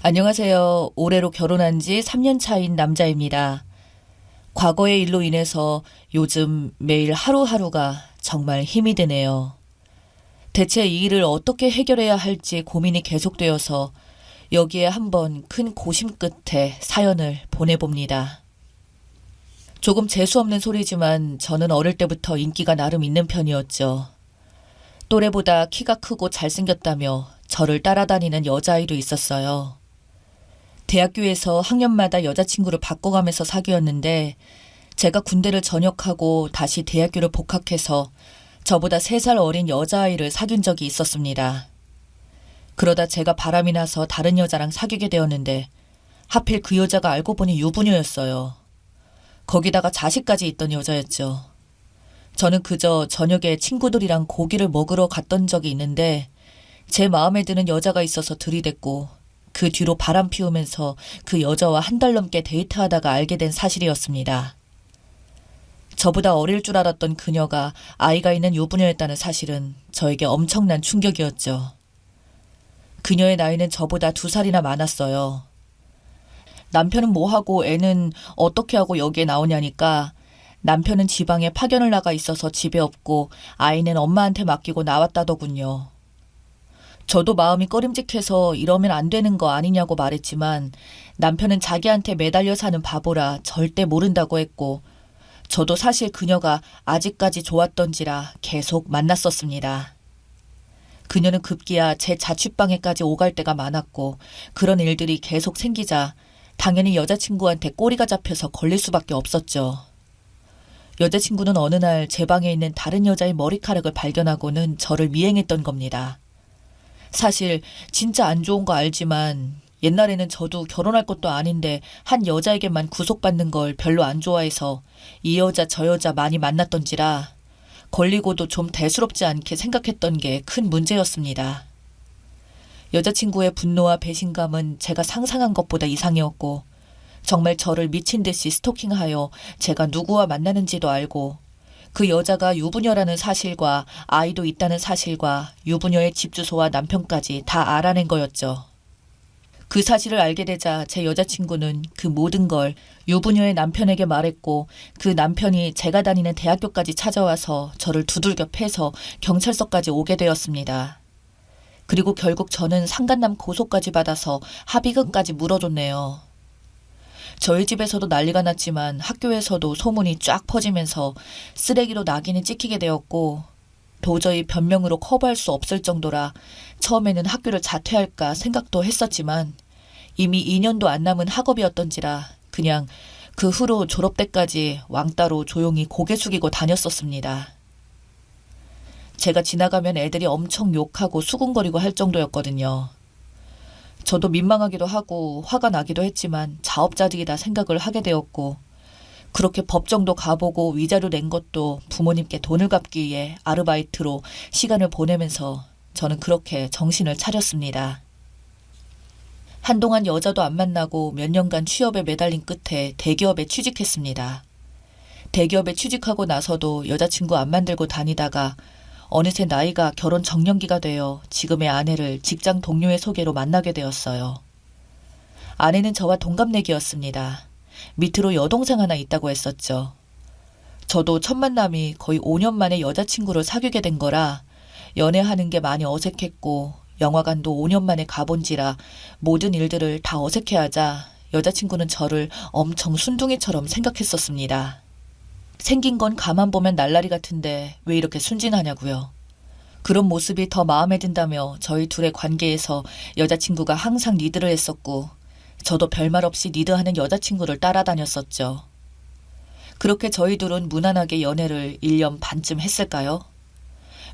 안녕하세요. 올해로 결혼한 지 3년 차인 남자입니다. 과거의 일로 인해서 요즘 매일 하루하루가 정말 힘이 드네요. 대체 이 일을 어떻게 해결해야 할지 고민이 계속되어서 여기에 한번 큰 고심 끝에 사연을 보내봅니다. 조금 재수없는 소리지만 저는 어릴 때부터 인기가 나름 있는 편이었죠. 또래보다 키가 크고 잘생겼다며 저를 따라다니는 여자아이도 있었어요. 대학교에서 학년마다 여자친구를 바꿔가면서 사귀었는데 제가 군대를 전역하고 다시 대학교를 복학해서 저보다 3살 어린 여자아이를 사귄 적이 있었습니다. 그러다 제가 바람이 나서 다른 여자랑 사귀게 되었는데 하필 그 여자가 알고 보니 유부녀였어요. 거기다가 자식까지 있던 여자였죠. 저는 그저 저녁에 친구들이랑 고기를 먹으러 갔던 적이 있는데 제 마음에 드는 여자가 있어서 들이댔고 그 뒤로 바람 피우면서 그 여자와 1달 넘게 데이트하다가 알게 된 사실이었습니다. 저보다 어릴 줄 알았던 그녀가 아이가 있는 유부녀였다는 사실은 저에게 엄청난 충격이었죠. 그녀의 나이는 저보다 2살이나 많았어요. 남편은 뭐하고 애는 어떻게 하고 여기에 나오냐니까 남편은 지방에 파견을 나가 있어서 집에 없고 아이는 엄마한테 맡기고 나왔다더군요. 저도 마음이 꺼림직해서 이러면 안 되는 거 아니냐고 말했지만 남편은 자기한테 매달려 사는 바보라 절대 모른다고 했고 저도 사실 그녀가 아직까지 좋았던지라 계속 만났었습니다. 그녀는 급기야 제 자취방에까지 오갈 때가 많았고 그런 일들이 계속 생기자 당연히 여자친구한테 꼬리가 잡혀서 걸릴 수밖에 없었죠. 여자친구는 어느 날 제 방에 있는 다른 여자의 머리카락을 발견하고는 저를 미행했던 겁니다. 사실 진짜 안 좋은 거 알지만 옛날에는 저도 결혼할 것도 아닌데 한 여자에게만 구속받는 걸 별로 안 좋아해서 이 여자 저 여자 많이 만났던지라 걸리고도 좀 대수롭지 않게 생각했던 게 큰 문제였습니다. 여자친구의 분노와 배신감은 제가 상상한 것보다 이상이었고 정말 저를 미친 듯이 스토킹하여 제가 누구와 만나는지도 알고 그 여자가 유부녀라는 사실과 아이도 있다는 사실과 유부녀의 집 주소와 남편까지 다 알아낸 거였죠. 그 사실을 알게 되자 제 여자친구는 그 모든 걸 유부녀의 남편에게 말했고 그 남편이 제가 다니는 대학교까지 찾아와서 저를 두들겨 패서 경찰서까지 오게 되었습니다. 그리고 결국 저는 상간남 고소까지 받아서 합의금까지 물어줬네요. 저희 집에서도 난리가 났지만 학교에서도 소문이 쫙 퍼지면서 쓰레기로 낙인을 찍히게 되었고 도저히 변명으로 커버할 수 없을 정도라 처음에는 학교를 자퇴할까 생각도 했었지만 이미 2년도 안 남은 학업이었던지라 그냥 그 후로 졸업 때까지 왕따로 조용히 고개 숙이고 다녔었습니다. 제가 지나가면 애들이 엄청 욕하고 수군거리고 할 정도였거든요. 저도 민망하기도 하고 화가 나기도 했지만 자업자득이다 생각을 하게 되었고 그렇게 법정도 가보고 위자료 낸 것도 부모님께 돈을 갚기 위해 아르바이트로 시간을 보내면서 저는 그렇게 정신을 차렸습니다. 한동안 여자도 안 만나고 몇 년간 취업에 매달린 끝에 대기업에 취직했습니다. 대기업에 취직하고 나서도 여자친구 안 만들고 다니다가 어느새 나이가 결혼 정년기가 되어 지금의 아내를 직장 동료의 소개로 만나게 되었어요. 아내는 저와 동갑내기였습니다. 밑으로 여동생 하나 있다고 했었죠. 저도 첫 만남이 거의 5년 만에 여자친구를 사귀게 된 거라 연애하는 게 많이 어색했고 영화관도 5년 만에 가본지라 모든 일들을 다 어색해하자 여자친구는 저를 엄청 순둥이처럼 생각했었습니다. 생긴 건 가만 보면 날라리 같은데 왜 이렇게 순진하냐고요. 그런 모습이 더 마음에 든다며 저희 둘의 관계에서 여자친구가 항상 리드를 했었고 저도 별말 없이 리드하는 여자친구를 따라다녔었죠. 그렇게 저희 둘은 무난하게 연애를 1년 반쯤 했을까요?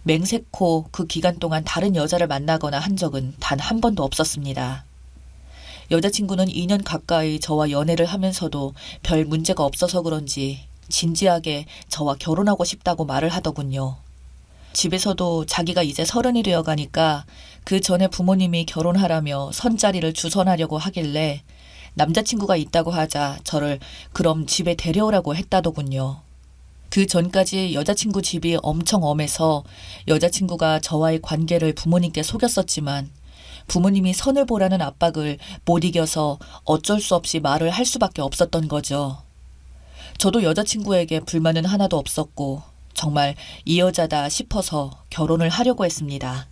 맹세코 그 기간 동안 다른 여자를 만나거나 한 적은 단 한 번도 없었습니다. 여자친구는 2년 가까이 저와 연애를 하면서도 별 문제가 없어서 그런지 진지하게 저와 결혼하고 싶다고 말을 하더군요. 집에서도 자기가 이제 30이 되어 가니까 그 전에 부모님이 결혼하라며 선자리를 주선하려고 하길래 남자친구가 있다고 하자 저를 그럼 집에 데려오라고 했다더군요. 그 전까지 여자친구 집이 엄청 엄해서 여자친구가 저와의 관계를 부모님께 속였었지만 부모님이 선을 보라는 압박을 못 이겨서 어쩔 수 없이 말을 할 수밖에 없었던 거죠. 저도 여자친구에게 불만은 하나도 없었고 정말 이 여자다 싶어서 결혼을 하려고 했습니다.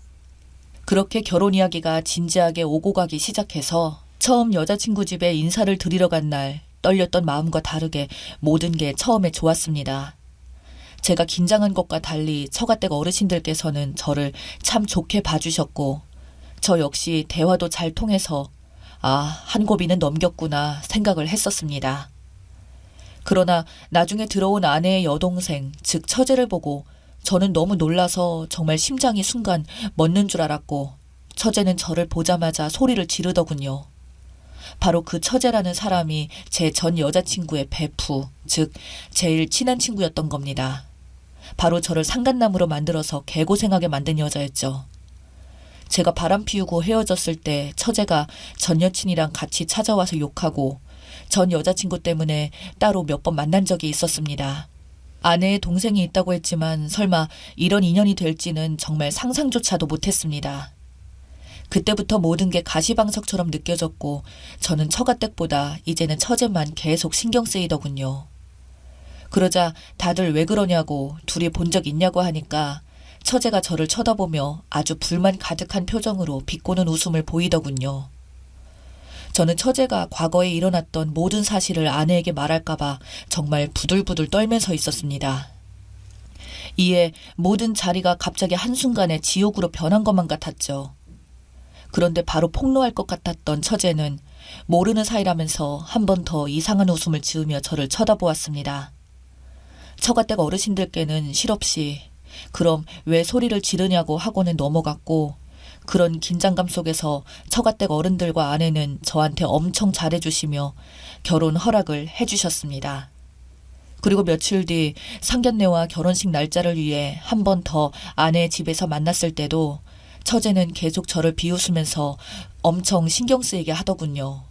그렇게 결혼 이야기가 진지하게 오고 가기 시작해서 처음 여자친구 집에 인사를 드리러 간 날 떨렸던 마음과 다르게 모든 게 처음에 좋았습니다. 제가 긴장한 것과 달리 처가댁 어르신들께서는 저를 참 좋게 봐주셨고 저 역시 대화도 잘 통해서 한 고비는 넘겼구나 생각을 했었습니다. 그러나 나중에 들어온 아내의 여동생, 즉 처제를 보고 저는 너무 놀라서 정말 심장이 순간 멎는 줄 알았고 처제는 저를 보자마자 소리를 지르더군요. 바로 그 처제라는 사람이 제 전 여자친구의 베프, 즉 제일 친한 친구였던 겁니다. 바로 저를 상간남으로 만들어서 개고생하게 만든 여자였죠. 제가 바람 피우고 헤어졌을 때 처제가 전 여친이랑 같이 찾아와서 욕하고 전 여자친구 때문에 따로 몇 번 만난 적이 있었습니다. 아내의 동생이 있다고 했지만 설마 이런 인연이 될지는 정말 상상조차도 못했습니다. 그때부터 모든 게 가시방석처럼 느껴졌고 저는 처가댁보다 이제는 처제만 계속 신경 쓰이더군요. 그러자 다들 왜 그러냐고 둘이 본 적 있냐고 하니까 처제가 저를 쳐다보며 아주 불만 가득한 표정으로 비꼬는 웃음을 보이더군요. 저는 처제가 과거에 일어났던 모든 사실을 아내에게 말할까봐 정말 부들부들 떨면서 있었습니다. 이에 모든 자리가 갑자기 한순간에 지옥으로 변한 것만 같았죠. 그런데 바로 폭로할 것 같았던 처제는 모르는 사이라면서 한 번 더 이상한 웃음을 지으며 저를 쳐다보았습니다. 처가댁 어르신들께는 실없이 그럼 왜 소리를 지르냐고 하고는 넘어갔고 그런 긴장감 속에서 처가댁 어른들과 아내는 저한테 엄청 잘해주시며 결혼 허락을 해주셨습니다. 그리고 며칠 뒤 상견례와 결혼식 날짜를 위해 한 번 더 아내의 집에서 만났을 때도 처제는 계속 저를 비웃으면서 엄청 신경 쓰이게 하더군요.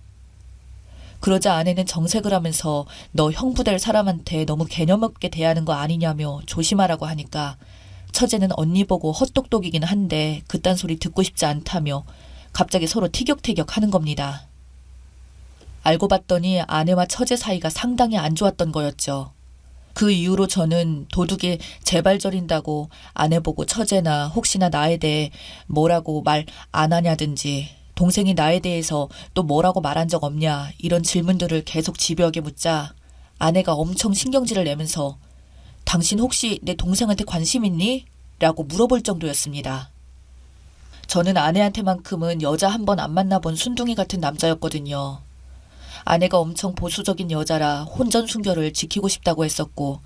그러자 아내는 정색을 하면서 너 형부 될 사람한테 너무 개념 없게 대하는 거 아니냐며 조심하라고 하니까 처제는 언니 보고 헛똑똑이긴 한데 그딴 소리 듣고 싶지 않다며 갑자기 서로 티격태격 하는 겁니다. 알고 봤더니 아내와 처제 사이가 상당히 안 좋았던 거였죠. 그 이후로 저는 도둑이 제발 저린다고 아내 보고 처제나 혹시나 나에 대해 뭐라고 말 안 하냐든지 동생이 나에 대해서 또 뭐라고 말한 적 없냐 이런 질문들을 계속 집요하게 묻자 아내가 엄청 신경질을 내면서 당신 혹시 내 동생한테 관심 있니? 라고 물어볼 정도였습니다. 저는 아내한테만큼은 여자 한 번 안 만나본 순둥이 같은 남자였거든요. 아내가 엄청 보수적인 여자라 혼전순결을 지키고 싶다고 했었고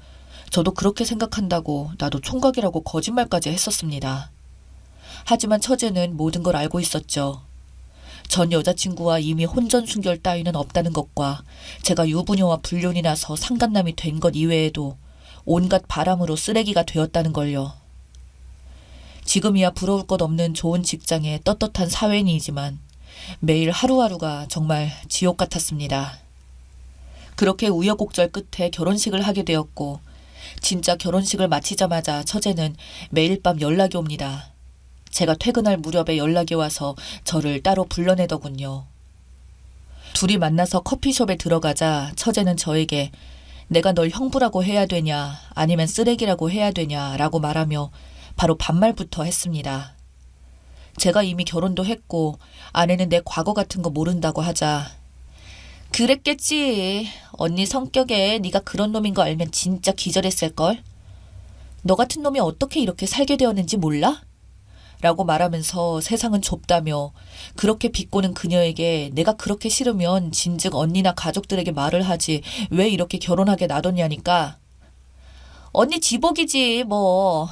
저도 그렇게 생각한다고 나도 총각이라고 거짓말까지 했었습니다. 하지만 처제는 모든 걸 알고 있었죠. 전 여자친구와 이미 혼전순결 따위는 없다는 것과 제가 유부녀와 불륜이 나서 상간남이 된 것 이외에도 온갖 바람으로 쓰레기가 되었다는 걸요. 지금이야 부러울 것 없는 좋은 직장의 떳떳한 사회인이지만 매일 하루하루가 정말 지옥 같았습니다. 그렇게 우여곡절 끝에 결혼식을 하게 되었고 진짜 결혼식을 마치자마자 처제는 매일 밤 연락이 옵니다. 제가 퇴근할 무렵에 연락이 와서 저를 따로 불러내더군요. 둘이 만나서 커피숍에 들어가자 처제는 저에게 내가 널 형부라고 해야 되냐 아니면 쓰레기라고 해야 되냐라고 말하며 바로 반말부터 했습니다. 제가 이미 결혼도 했고 아내는 내 과거 같은 거 모른다고 하자 그랬겠지. 언니 성격에 네가 그런 놈인 거 알면 진짜 기절했을걸. 너 같은 놈이 어떻게 이렇게 살게 되었는지 몰라? 라고 말하면서 세상은 좁다며 그렇게 비꼬는 그녀에게 내가 그렇게 싫으면 진즉 언니나 가족들에게 말을 하지 왜 이렇게 결혼하게 놔뒀냐니까 언니 지복이지 뭐.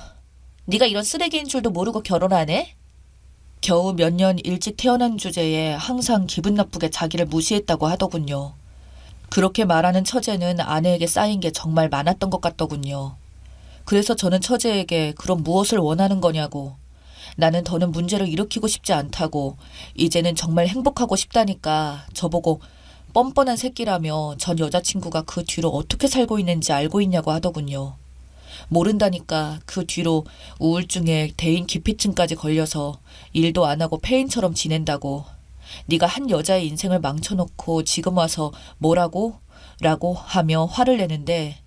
네가 이런 쓰레기인 줄도 모르고 결혼하네? 겨우 몇 년 일찍 태어난 주제에 항상 기분 나쁘게 자기를 무시했다고 하더군요. 그렇게 말하는 처제는 아내에게 쌓인 게 정말 많았던 것 같더군요. 그래서 저는 처제에게 그럼 무엇을 원하는 거냐고 나는 더는 문제를 일으키고 싶지 않다고 이제는 정말 행복하고 싶다니까 저보고 뻔뻔한 새끼라며 전 여자친구가 그 뒤로 어떻게 살고 있는지 알고 있냐고 하더군요. 모른다니까 그 뒤로 우울증에 대인 기피증까지 걸려서 일도 안 하고 폐인처럼 지낸다고. 네가 한 여자의 인생을 망쳐놓고 지금 와서 뭐라고? 라고 하며 화를 내는데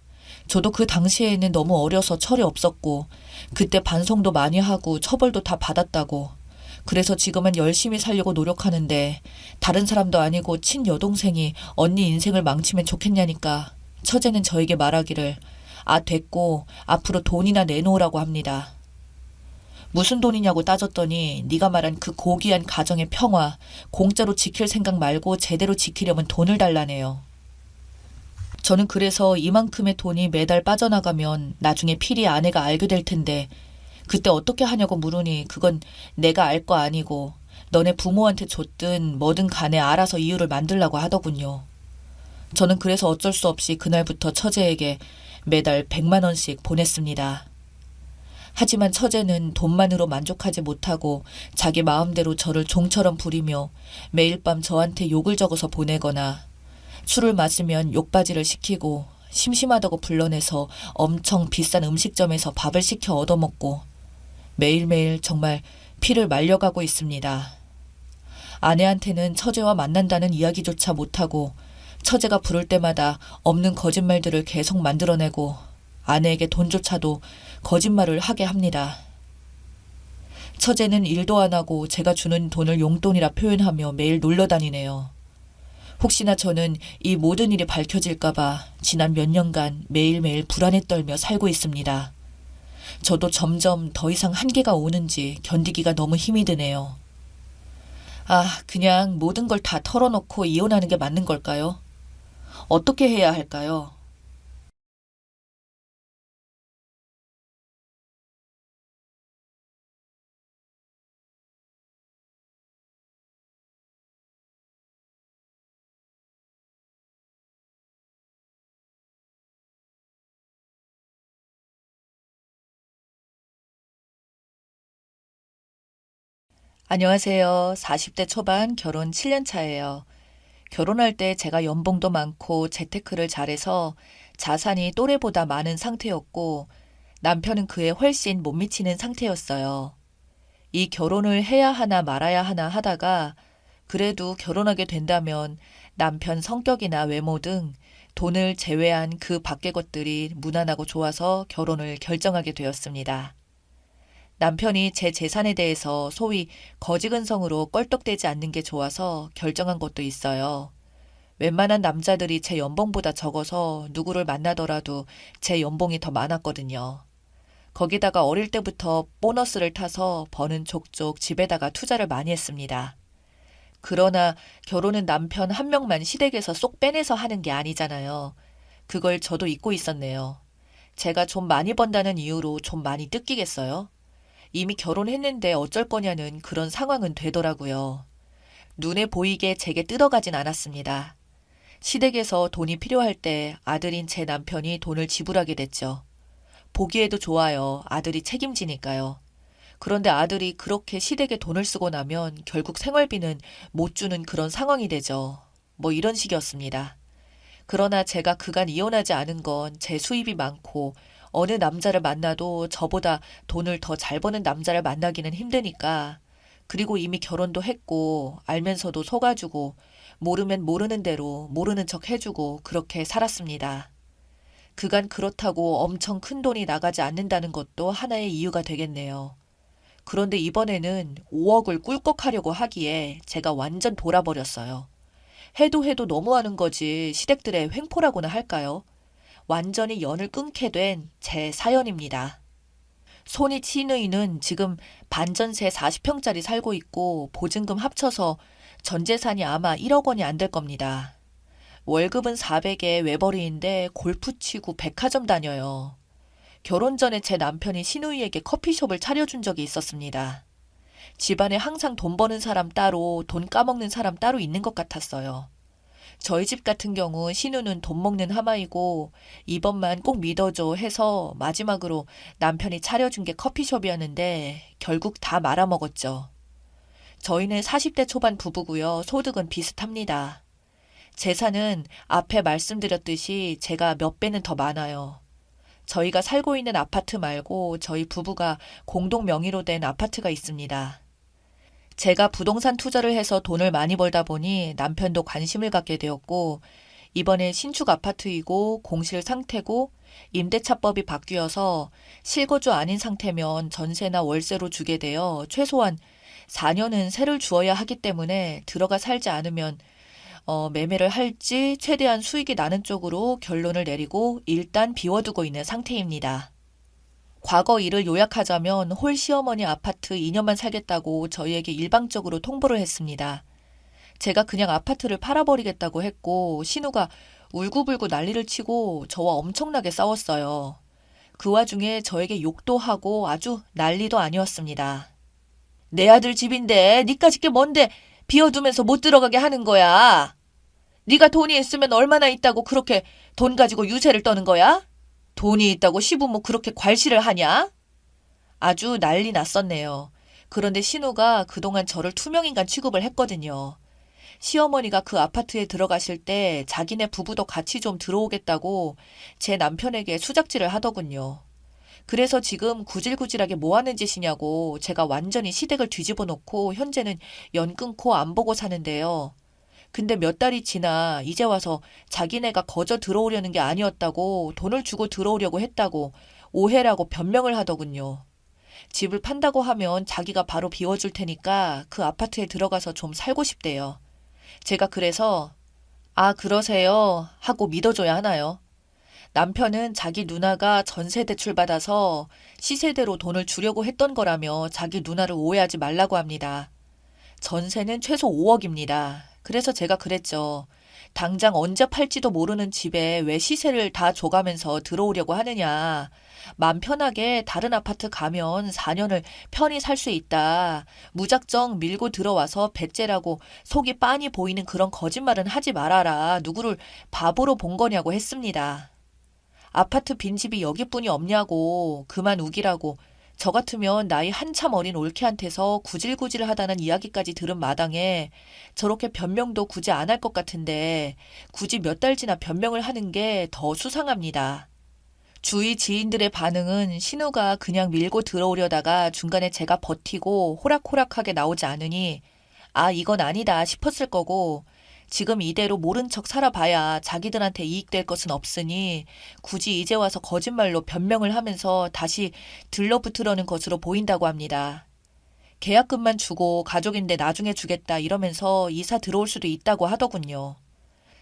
저도 그 당시에는 너무 어려서 철이 없었고 그때 반성도 많이 하고 처벌도 다 받았다고. 그래서 지금은 열심히 살려고 노력하는데 다른 사람도 아니고 친여동생이 언니 인생을 망치면 좋겠냐니까 처제는 저에게 말하기를 아 됐고 앞으로 돈이나 내놓으라고 합니다. 무슨 돈이냐고 따졌더니 네가 말한 그 고귀한 가정의 평화 공짜로 지킬 생각 말고 제대로 지키려면 돈을 달라네요. 저는 그래서 이만큼의 돈이 매달 빠져나가면 나중에 필히 아내가 알게 될 텐데 그때 어떻게 하냐고 물으니 그건 내가 알 거 아니고 너네 부모한테 줬든 뭐든 간에 알아서 이유를 만들라고 하더군요. 저는 그래서 어쩔 수 없이 그날부터 처제에게 매달 100만 원씩 보냈습니다. 하지만 처제는 돈만으로 만족하지 못하고 자기 마음대로 저를 종처럼 부리며 매일 밤 저한테 욕을 적어서 보내거나 술을 마시면 욕바지를 시키고 심심하다고 불러내서 엄청 비싼 음식점에서 밥을 시켜 얻어먹고 매일매일 정말 피를 말려가고 있습니다. 아내한테는 처제와 만난다는 이야기조차 못하고 처제가 부를 때마다 없는 거짓말들을 계속 만들어내고 아내에게 돈조차도 거짓말을 하게 합니다. 처제는 일도 안 하고 제가 주는 돈을 용돈이라 표현하며 매일 놀러 다니네요. 혹시나 저는 이 모든 일이 밝혀질까봐 지난 몇 년간 매일매일 불안에 떨며 살고 있습니다. 저도 점점 더 이상 한계가 오는지 견디기가 너무 힘이 드네요. 아, 그냥 모든 걸 다 털어놓고 이혼하는 게 맞는 걸까요? 어떻게 해야 할까요? 안녕하세요. 40대 초반 결혼 7년 차예요. 결혼할 때 제가 연봉도 많고 재테크를 잘해서 자산이 또래보다 많은 상태였고 남편은 그에 훨씬 못 미치는 상태였어요. 이 결혼을 해야 하나 말아야 하나 하다가 그래도 결혼하게 된다면 남편 성격이나 외모 등 돈을 제외한 그 밖의 것들이 무난하고 좋아서 결혼을 결정하게 되었습니다. 남편이 제 재산에 대해서 소위 거지근성으로 껄떡대지 않는 게 좋아서 결정한 것도 있어요. 웬만한 남자들이 제 연봉보다 적어서 누구를 만나더라도 제 연봉이 더 많았거든요. 거기다가 어릴 때부터 보너스를 타서 버는 족족 집에다가 투자를 많이 했습니다. 그러나 결혼은 남편 한 명만 시댁에서 쏙 빼내서 하는 게 아니잖아요. 그걸 저도 잊고 있었네요. 제가 좀 많이 번다는 이유로 좀 많이 뜯기겠어요? 이미 결혼했는데 어쩔 거냐는 그런 상황은 되더라고요. 눈에 보이게 제게 뜯어가진 않았습니다. 시댁에서 돈이 필요할 때 아들인 제 남편이 돈을 지불하게 됐죠. 보기에도 좋아요. 아들이 책임지니까요. 그런데 아들이 그렇게 시댁에 돈을 쓰고 나면 결국 생활비는 못 주는 그런 상황이 되죠. 뭐 이런 식이었습니다. 그러나 제가 그간 이혼하지 않은 건 제 수입이 많고 어느 남자를 만나도 저보다 돈을 더 잘 버는 남자를 만나기는 힘드니까 그리고 이미 결혼도 했고 알면서도 속아주고 모르면 모르는 대로 모르는 척 해주고 그렇게 살았습니다. 그간 그렇다고 엄청 큰 돈이 나가지 않는다는 것도 하나의 이유가 되겠네요. 그런데 이번에는 5억을 꿀꺽하려고 하기에 제가 완전 돌아버렸어요. 해도 해도 너무하는 거지 시댁들의 횡포라고나 할까요? 완전히 연을 끊게 된 제 사연입니다. 손이 시누이는 지금 반전세 40평짜리 살고 있고 보증금 합쳐서 전 재산이 아마 1억 원이 안 될 겁니다. 월급은 400에 외벌이인데 골프 치고 백화점 다녀요. 결혼 전에 제 남편이 시누이에게 커피숍을 차려준 적이 있었습니다. 집안에 항상 돈 버는 사람 따로 돈 까먹는 사람 따로 있는 것 같았어요. 저희 집 같은 경우 신우는 돈 먹는 하마이고 이번만 꼭 믿어줘 해서 마지막으로 남편이 차려준 게 커피숍이었는데 결국 다 말아먹었죠. 저희는 40대 초반 부부고요. 소득은 비슷합니다. 재산은 앞에 말씀드렸듯이 제가 몇 배는 더 많아요. 저희가 살고 있는 아파트 말고 저희 부부가 공동 명의로 된 아파트가 있습니다. 제가 부동산 투자를 해서 돈을 많이 벌다 보니 남편도 관심을 갖게 되었고, 이번에 신축 아파트이고 공실 상태고 임대차법이 바뀌어서 실거주 아닌 상태면 전세나 월세로 주게 되어 최소한 4년은 세를 주어야 하기 때문에 들어가 살지 않으면 매매를 할지 최대한 수익이 나는 쪽으로 결론을 내리고 일단 비워두고 있는 상태입니다. 과거 일을 요약하자면 홀 시어머니 아파트 2년만 살겠다고 저희에게 일방적으로 통보를 했습니다. 제가 그냥 아파트를 팔아버리겠다고 했고 신우가 울고불고 난리를 치고 저와 엄청나게 싸웠어요. 그 와중에 저에게 욕도 하고 아주 난리도 아니었습니다. 내 아들 집인데 니까짓 게 뭔데 비워두면서 못 들어가게 하는 거야. 네가 돈이 있으면 얼마나 있다고 그렇게 돈 가지고 유세를 떠는 거야? 돈이 있다고 시부모 그렇게 괄시를 하냐? 아주 난리 났었네요. 그런데 신우가 그동안 저를 투명인간 취급을 했거든요. 시어머니가 그 아파트에 들어가실 때 자기네 부부도 같이 좀 들어오겠다고 제 남편에게 수작질을 하더군요. 그래서 지금 구질구질하게 뭐 하는 짓이냐고 제가 완전히 시댁을 뒤집어 놓고 현재는 연 끊고 안 보고 사는데요. 근데 몇 달이 지나 이제 와서 자기네가 거저 들어오려는 게 아니었다고 돈을 주고 들어오려고 했다고 오해라고 변명을 하더군요. 집을 판다고 하면 자기가 바로 비워줄 테니까 그 아파트에 들어가서 좀 살고 싶대요. 제가 그래서 아 그러세요 하고 믿어줘야 하나요? 남편은 자기 누나가 전세 대출 받아서 시세대로 돈을 주려고 했던 거라며 자기 누나를 오해하지 말라고 합니다. 전세는 최소 5억입니다. 그래서 제가 그랬죠. 당장 언제 팔지도 모르는 집에 왜 시세를 다 줘가면서 들어오려고 하느냐. 맘 편하게 다른 아파트 가면 4년을 편히 살 수 있다. 무작정 밀고 들어와서 배째라고 속이 빤히 보이는 그런 거짓말은 하지 말아라. 누구를 바보로 본 거냐고 했습니다. 아파트 빈집이 여기뿐이 없냐고 그만 우기라고 저 같으면 나이 한참 어린 올케한테서 구질구질하다는 이야기까지 들은 마당에 저렇게 변명도 굳이 안 할 것 같은데 굳이 몇 달 지나 변명을 하는 게 더 수상합니다. 주위 지인들의 반응은 신우가 그냥 밀고 들어오려다가 중간에 제가 버티고 호락호락하게 나오지 않으니 아 이건 아니다 싶었을 거고 지금 이대로 모른 척 살아봐야 자기들한테 이익될 것은 없으니 굳이 이제 와서 거짓말로 변명을 하면서 다시 들러붙으려는 것으로 보인다고 합니다. 계약금만 주고 가족인데 나중에 주겠다 이러면서 이사 들어올 수도 있다고 하더군요.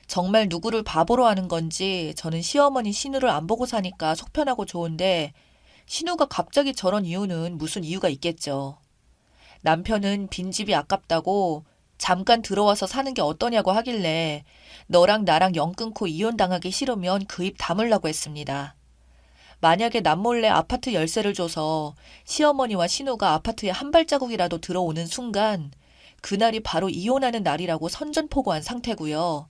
정말 누구를 바보로 하는 건지 저는 시어머니 신우를 안 보고 사니까 속편하고 좋은데 신우가 갑자기 저런 이유는 무슨 이유가 있겠죠. 남편은 빈집이 아깝다고 잠깐 들어와서 사는 게 어떠냐고 하길래 너랑 나랑 연 끊고 이혼당하기 싫으면 그 입 다물라고 했습니다. 만약에 남몰래 아파트 열쇠를 줘서 시어머니와 신우가 아파트에 한 발자국이라도 들어오는 순간 그날이 바로 이혼하는 날이라고 선전포고한 상태고요.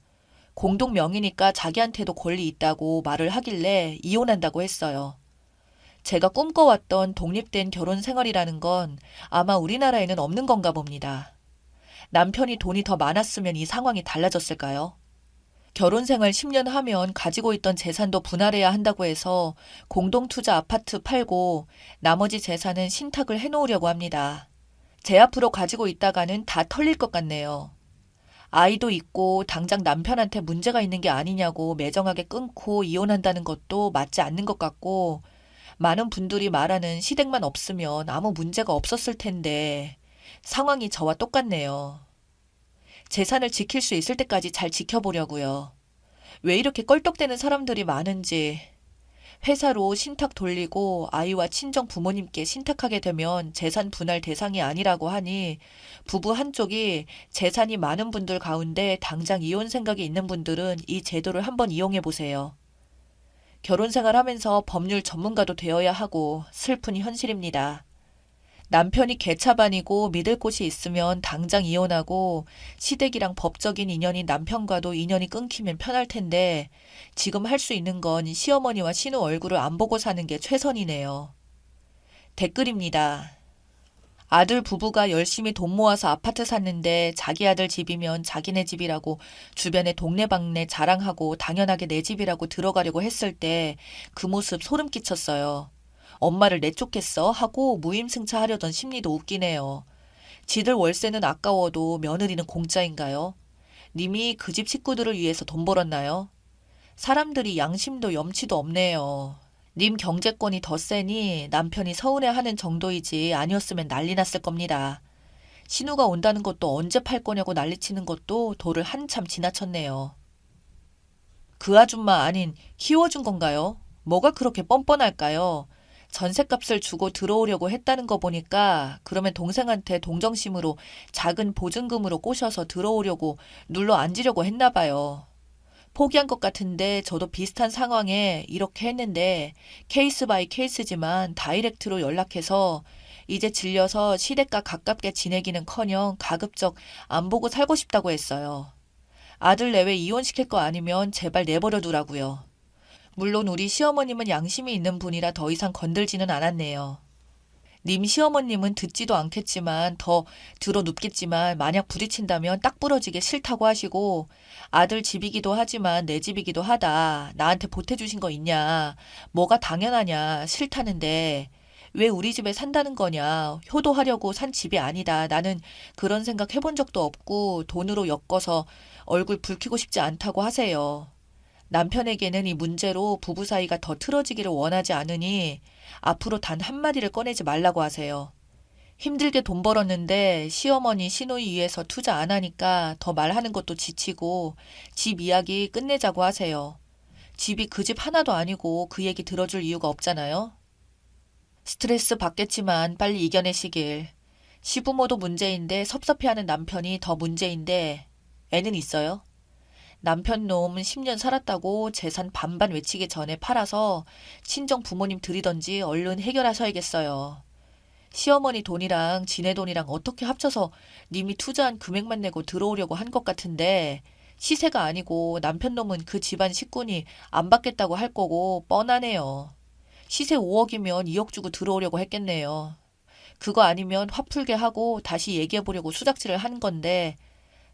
공동 명의니까 자기한테도 권리 있다고 말을 하길래 이혼한다고 했어요. 제가 꿈꿔왔던 독립된 결혼 생활이라는 건 아마 우리나라에는 없는 건가 봅니다. 남편이 돈이 더 많았으면 이 상황이 달라졌을까요? 결혼 생활 10년 하면 가지고 있던 재산도 분할해야 한다고 해서 공동투자 아파트 팔고 나머지 재산은 신탁을 해놓으려고 합니다. 제 앞으로 가지고 있다가는 다 털릴 것 같네요. 아이도 있고 당장 남편한테 문제가 있는 게 아니냐고 매정하게 끊고 이혼한다는 것도 맞지 않는 것 같고 많은 분들이 말하는 시댁만 없으면 아무 문제가 없었을 텐데 상황이 저와 똑같네요. 재산을 지킬 수 있을 때까지 잘 지켜보려고요. 왜 이렇게 껄떡대는 사람들이 많은지. 회사로 신탁 돌리고 아이와 친정 부모님께 신탁하게 되면 재산 분할 대상이 아니라고 하니 부부 한쪽이 재산이 많은 분들 가운데 당장 이혼 생각이 있는 분들은 이 제도를 한번 이용해 보세요. 결혼 생활하면서 법률 전문가도 되어야 하고 슬픈 현실입니다. 남편이 개차반이고 믿을 곳이 있으면 당장 이혼하고 시댁이랑 법적인 인연인 남편과도 인연이 끊기면 편할 텐데 지금 할 수 있는 건 시어머니와 신우 얼굴을 안 보고 사는 게 최선이네요. 댓글입니다. 아들 부부가 열심히 돈 모아서 아파트 샀는데 자기 아들 집이면 자기네 집이라고 주변에 동네방네 자랑하고 당연하게 내 집이라고 들어가려고 했을 때 그 모습 소름 끼쳤어요. 엄마를 내쫓겠어? 하고 무임승차하려던 심리도 웃기네요. 지들 월세는 아까워도 며느리는 공짜인가요? 님이 그 집 식구들을 위해서 돈 벌었나요? 사람들이 양심도 염치도 없네요. 님 경제권이 더 세니 남편이 서운해하는 정도이지 아니었으면 난리 났을 겁니다. 신우가 온다는 것도 언제 팔 거냐고 난리치는 것도 도를 한참 지나쳤네요. 그 아줌마 아닌 키워준 건가요? 뭐가 그렇게 뻔뻔할까요? 전셋값을 주고 들어오려고 했다는 거 보니까 그러면 동생한테 동정심으로 작은 보증금으로 꼬셔서 들어오려고 눌러 앉으려고 했나 봐요. 포기한 것 같은데 저도 비슷한 상황에 이렇게 했는데 케이스 바이 케이스지만 다이렉트로 연락해서 이제 질려서 시댁과 가깝게 지내기는커녕 가급적 안 보고 살고 싶다고 했어요. 아들 내외 이혼시킬 거 아니면 제발 내버려 두라고요. 물론 우리 시어머님은 양심이 있는 분이라 더 이상 건들지는 않았네요. 님 시어머님은 듣지도 않겠지만 더 들어 눕겠지만 만약 부딪힌다면 딱 부러지게 싫다고 하시고 아들 집이기도 하지만 내 집이기도 하다. 나한테 보태주신 거 있냐. 뭐가 당연하냐. 싫다는데 왜 우리 집에 산다는 거냐. 효도하려고 산 집이 아니다. 나는 그런 생각 해본 적도 없고 돈으로 엮어서 얼굴 붉히고 싶지 않다고 하세요. 남편에게는 이 문제로 부부 사이가 더 틀어지기를 원하지 않으니 앞으로 단 한마디를 꺼내지 말라고 하세요. 힘들게 돈 벌었는데 시어머니 시누이 위해서 투자 안 하니까 더 말하는 것도 지치고 집 이야기 끝내자고 하세요. 집이 그 집 하나도 아니고 그 얘기 들어줄 이유가 없잖아요. 스트레스 받겠지만 빨리 이겨내시길. 시부모도 문제인데 섭섭해하는 남편이 더 문제인데 애는 있어요? 남편 놈 10년 살았다고 재산 반반 외치기 전에 팔아서 친정 부모님 드리던지 얼른 해결하셔야겠어요. 시어머니 돈이랑 지네 돈이랑 어떻게 합쳐서 님이 투자한 금액만 내고 들어오려고 한 것 같은데 시세가 아니고 남편 놈은 그 집안 식구니 안 받겠다고 할 거고 뻔하네요. 시세 5억이면 2억 주고 들어오려고 했겠네요. 그거 아니면 화 풀게 하고 다시 얘기해보려고 수작질을 하는 건데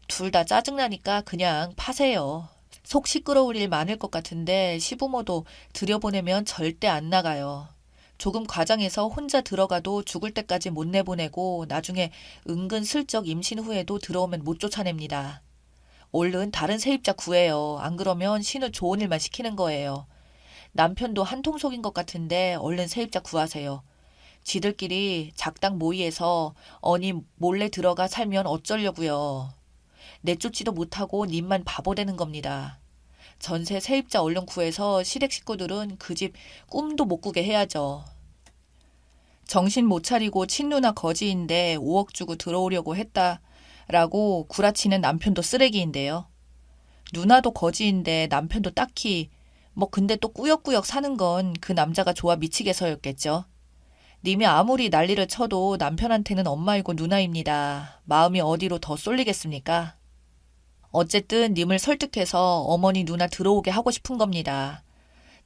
둘 다 짜증나니까 그냥 파세요. 속 시끄러울 일 많을 것 같은데 시부모도 들여보내면 절대 안 나가요. 조금 과장해서 혼자 들어가도 죽을 때까지 못 내보내고 나중에 은근슬쩍 임신 후에도 들어오면 못 쫓아냅니다. 얼른 다른 세입자 구해요. 안 그러면 신우 좋은 일만 시키는 거예요. 남편도 한통속인 것 같은데 얼른 세입자 구하세요. 지들끼리 작당 모의해서 언니 몰래 들어가 살면 어쩌려고요. 내쫓지도 못하고 님만 바보 되는 겁니다. 전세 세입자 얼른 구해서 시댁 식구들은 그 집 꿈도 못 꾸게 해야죠. 정신 못 차리고 친누나 거지인데 5억 주고 들어오려고 했다라고 구라치는 남편도 쓰레기인데요. 누나도 거지인데 남편도 딱히 근데 또 꾸역꾸역 사는 건 그 남자가 좋아 미치게서였겠죠. 님이 아무리 난리를 쳐도 남편한테는 엄마이고 누나입니다. 마음이 어디로 더 쏠리겠습니까? 어쨌든 님을 설득해서 어머니 누나 들어오게 하고 싶은 겁니다.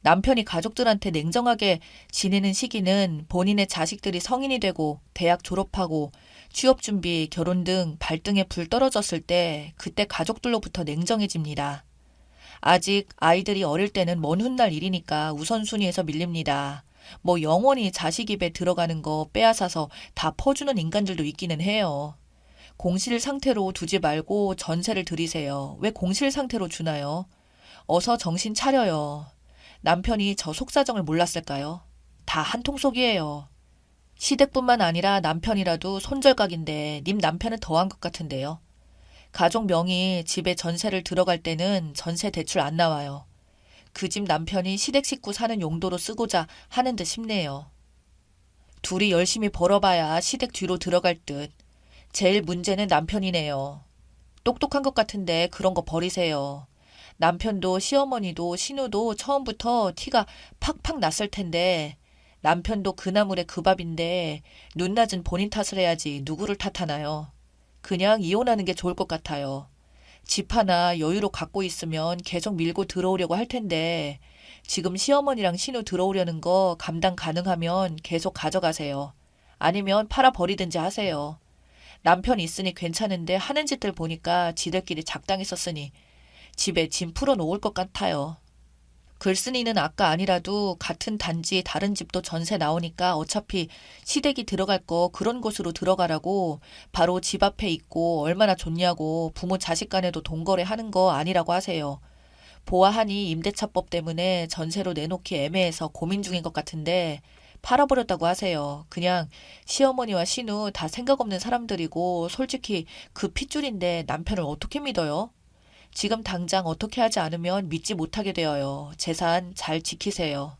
남편이 가족들한테 냉정하게 지내는 시기는 본인의 자식들이 성인이 되고 대학 졸업하고 취업 준비, 결혼 등 발등에 불 떨어졌을 때 그때 가족들로부터 냉정해집니다. 아직 아이들이 어릴 때는 먼 훗날 일이니까 우선순위에서 밀립니다. 영원히 자식 입에 들어가는 거 빼앗아서 다 퍼주는 인간들도 있기는 해요. 공실 상태로 두지 말고 전세를 드리세요. 왜 공실 상태로 주나요? 어서 정신 차려요. 남편이 저 속사정을 몰랐을까요? 다 한통속이에요. 시댁뿐만 아니라 남편이라도 손절각인데 님 남편은 더한 것 같은데요. 가족 명의 집에 전세를 들어갈 때는 전세 대출 안 나와요. 그 집 남편이 시댁 식구 사는 용도로 쓰고자 하는 듯 싶네요. 둘이 열심히 벌어봐야 시댁 뒤로 들어갈 듯. 제일 문제는 남편이네요. 똑똑한 것 같은데 그런 거 버리세요. 남편도 시어머니도 신우도 처음부터 티가 팍팍 났을 텐데 남편도 그 나물에 그 밥인데 눈 낮은 본인 탓을 해야지 누구를 탓하나요. 그냥 이혼하는 게 좋을 것 같아요. 집 하나 여유로 갖고 있으면 계속 밀고 들어오려고 할 텐데 지금 시어머니랑 신우 들어오려는 거 감당 가능하면 계속 가져가세요. 아니면 팔아버리든지 하세요. 남편 있으니 괜찮은데 하는 짓들 보니까 지들끼리 작당히 썼으니 집에 짐 풀어놓을 것 같아요. 글쓴이는 아까 아니라도 같은 단지 다른 집도 전세 나오니까 어차피 시댁이 들어갈 거 그런 곳으로 들어가라고 바로 집 앞에 있고 얼마나 좋냐고 부모 자식 간에도 동거래 하는 거 아니라고 하세요. 보아하니 임대차법 때문에 전세로 내놓기 애매해서 고민 중인 것 같은데 팔아버렸다고 하세요. 그냥 시어머니와 시누 다 생각 없는 사람들이고 솔직히 그 핏줄인데 남편을 어떻게 믿어요? 지금 당장 어떻게 하지 않으면 믿지 못하게 되어요. 재산 잘 지키세요.